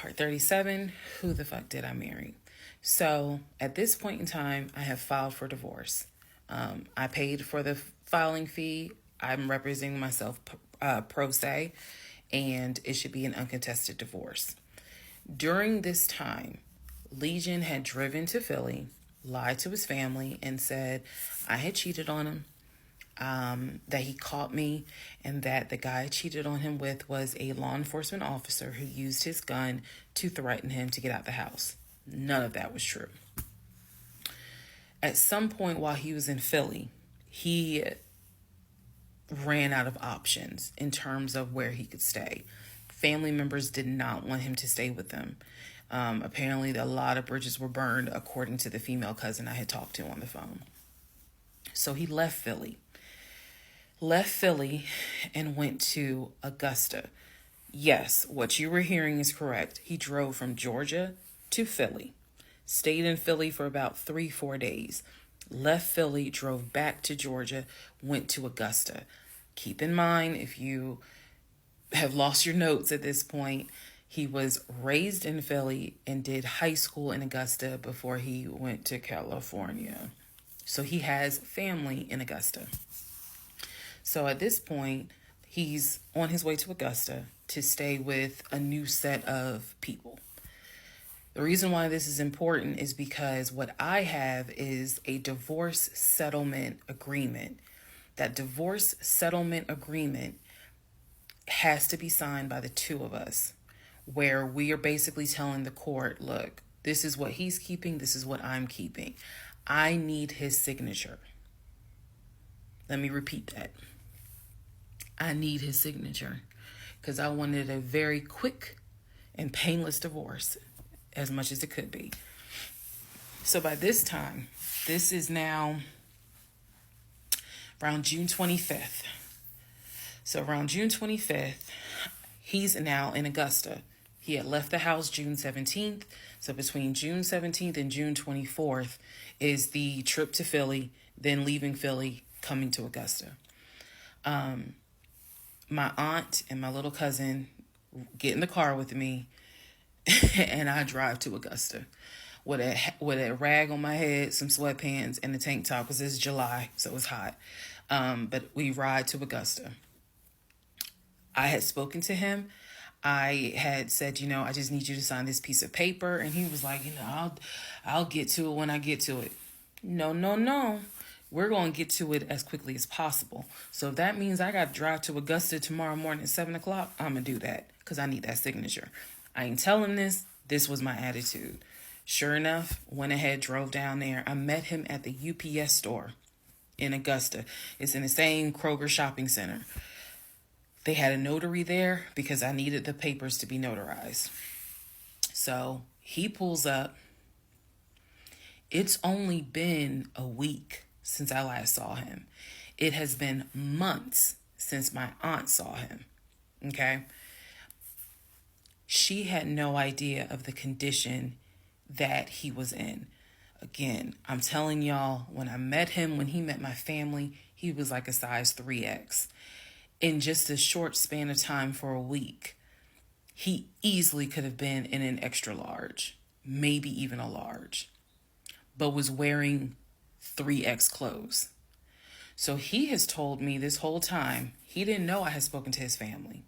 Part 37, who the fuck did I marry? So at this point in time, I have filed for divorce. I paid for the filing fee. I'm representing myself pro se, and it should be an uncontested divorce. During this time, Legion had driven to Philly, lied to his family, and said I had cheated on him, that he caught me, and that the guy I cheated on him with was a law enforcement officer who used his gun to threaten him to get out the house. None of that was true. At some point while he was in Philly, he ran out of options in terms of where he could stay. Family members did not want him to stay with them. Apparently, a lot of bridges were burned, according to the female cousin I had talked to on the phone. So he left Philly and went to Augusta. Yes, what you were hearing is correct. He drove from Georgia to Philly, stayed in Philly for about 3-4 days, left Philly, drove back to Georgia, went to Augusta. Keep in mind, if you have lost your notes at this point, he was raised in Philly and did high school in Augusta before he went to California. So he has family in Augusta. So at this point, he's on his way to Augusta to stay with a new set of people. The reason why this is important is because what I have is a divorce settlement agreement. That divorce settlement agreement has to be signed by the two of us, where we are basically telling the court, look, this is what he's keeping, this is what I'm keeping. I need his signature. Let me repeat that. I need his signature because I wanted a very quick and painless divorce, as much as it could be. So by this time, this is now around June 25th. So around June 25th, he's now in Augusta. He had left the house June 17th. So between June 17th and June 24th is the trip to Philly, then leaving Philly, coming to Augusta. My aunt and my little cousin get in the car with me, and I drive to Augusta with a rag on my head, some sweatpants, and a tank top because it's July, so it's hot. But we ride to Augusta. I had spoken to him. I had said, I just need you to sign this piece of paper. And he was like, I'll get to it when I get to it. No. We're going to get to it as quickly as possible. So if that means I got to drive to Augusta tomorrow morning at 7 o'clock, I'm going to do that because I need that signature. I ain't telling this. This was my attitude. Sure enough, went ahead, drove down there. I met him at the UPS store in Augusta. It's in the same Kroger shopping center. They had a notary there because I needed the papers to be notarized. So he pulls up. It's only been a week since I last saw him. It has been months since my aunt saw him. Okay? She had no idea of the condition that he was in. Again, I'm telling y'all, when I met him, when he met my family, he was like a size 3X. In just a short span of time for a week, he easily could have been in an extra large, maybe even a large, but was wearing 3X clothes. So he has told me this whole time, he didn't know I had spoken to his family.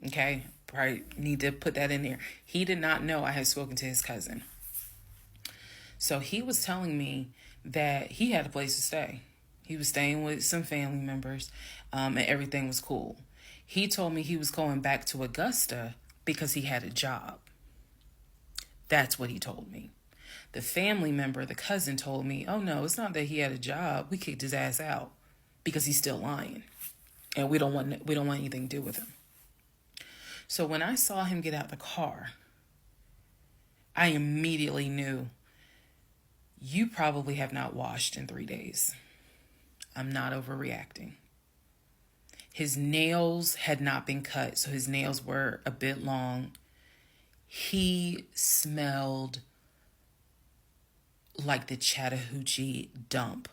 Okay, probably need to put that in there. He did not know I had spoken to his cousin. So he was telling me that he had a place to stay. He was staying with some family members, and everything was cool. He told me he was going back to Augusta because he had a job. That's what he told me. The family member, the cousin, told me, oh no, it's not that he had a job. We kicked his ass out because he's still lying. And we don't want anything to do with him. So when I saw him get out the car, I immediately knew, you probably have not washed in 3 days. I'm not overreacting. His nails had not been cut, so his nails were a bit long. He smelled like the Chattahoochee dump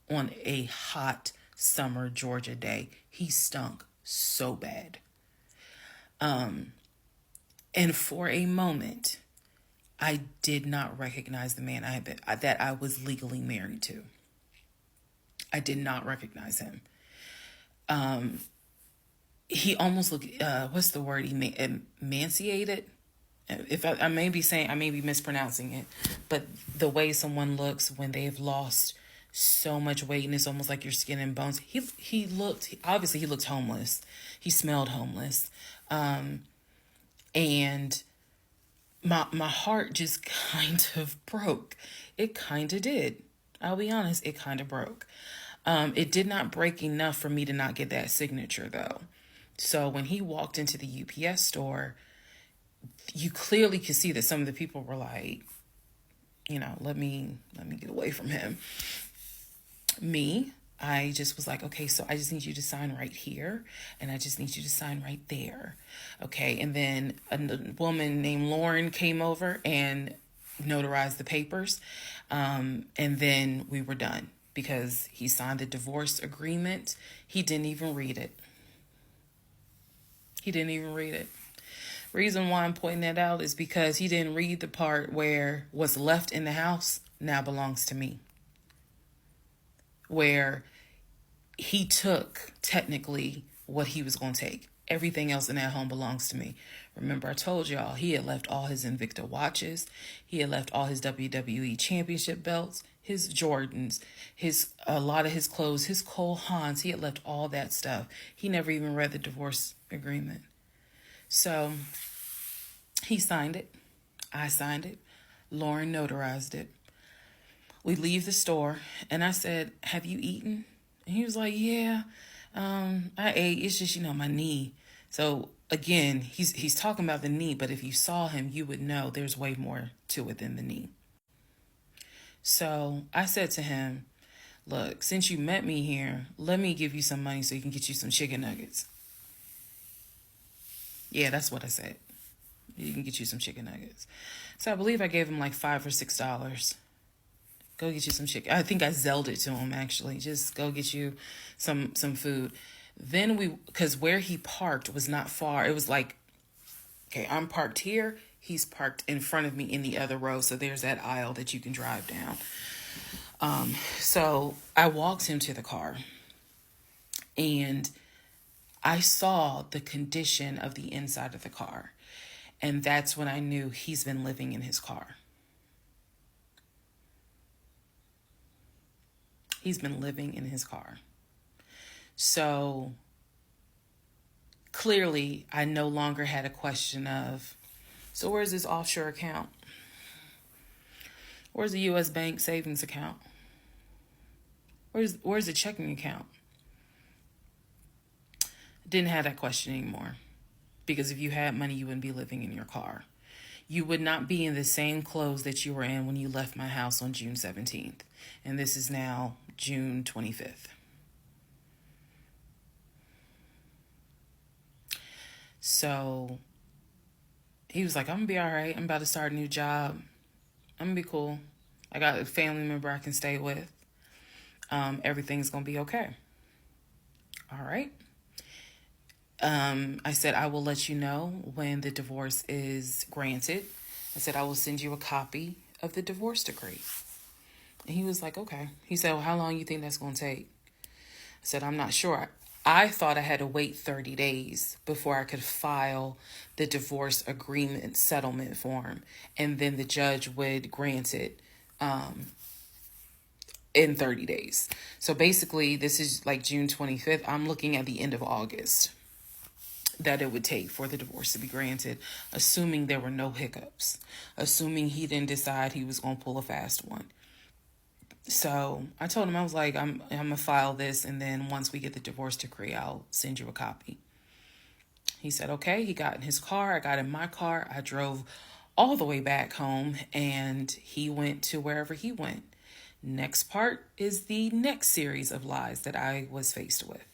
on a hot summer Georgia day. He stunk so bad. And for a moment, I did not recognize the man that I was legally married to. I did not recognize him. He almost looked, what's the word? Emaciated. If I may be saying, I may be mispronouncing it, but the way someone looks when they've lost so much weight and it's almost like your skin and bones. He looked, obviously he looked homeless. He smelled homeless. And my heart just kind of broke. It kind of did. I'll be honest, it kind of broke. It did not break enough for me to not get that signature though. So when he walked into the UPS store, you clearly could see that some of the people were like, let me get away from him. Me, I just was like, okay, so I just need you to sign right here, and I just need you to sign right there. Okay, and then a woman named Lauren came over and notarized the papers, and then we were done because he signed the divorce agreement. He didn't even read it. Reason why I'm pointing that out is because he didn't read the part where what's left in the house now belongs to me. Where he took technically what he was going to take. Everything else in that home belongs to me. Remember, I told y'all he had left all his Invicta watches. He had left all his WWE championship belts, his Jordans, a lot of his clothes, his Cole Haans. He had left all that stuff. He never even read the divorce agreement. So he signed it. I signed it. Lauren notarized it. We leave the store and I said, have you eaten? And he was like, yeah, I ate. It's just, my knee. So again, he's talking about the knee, but if you saw him, you would know there's way more to it than the knee. So I said to him, look, since you met me here, let me give you some money so you can get you some chicken nuggets. Yeah, that's what I said. You can get you some chicken nuggets. So I believe I gave him like $5 or $6. Go get you some chicken. I think I Zelled it to him, actually. Just go get you some food. Then because where he parked was not far. It was like, okay, I'm parked here. He's parked in front of me in the other row. So there's that aisle that you can drive down. So I walked him to the car. And I saw the condition of the inside of the car. And that's when I knew he's been living in his car. He's been living in his car. So clearly, I no longer had a question of, so where's this offshore account? Where's the U.S. bank savings account? Where's the checking account? Didn't have that question anymore. Because if you had money, you wouldn't be living in your car. You would not be in the same clothes that you were in when you left my house on June 17th. And this is now June 25th. So he was like, I'm going to be all right. I'm about to start a new job. I'm going to be cool. I got a family member I can stay with. Everything's going to be okay. All right. I said, I will let you know when the divorce is granted. I said, I will send you a copy of the divorce decree. And he was like, okay. He said, well, how long you think that's going to take? I said, I'm not sure. I thought I had to wait 30 days before I could file the divorce agreement settlement form. And then the judge would grant it in 30 days. So basically, this is like June 25th. I'm looking at the end of August that it would take for the divorce to be granted, assuming there were no hiccups, assuming he didn't decide he was going to pull a fast one. So I told him, I was like, I'm going to file this, and then once we get the divorce decree, I'll send you a copy. He said, okay. He got in his car. I got in my car. I drove all the way back home, and he went to wherever he went. Next part is the next series of lies that I was faced with.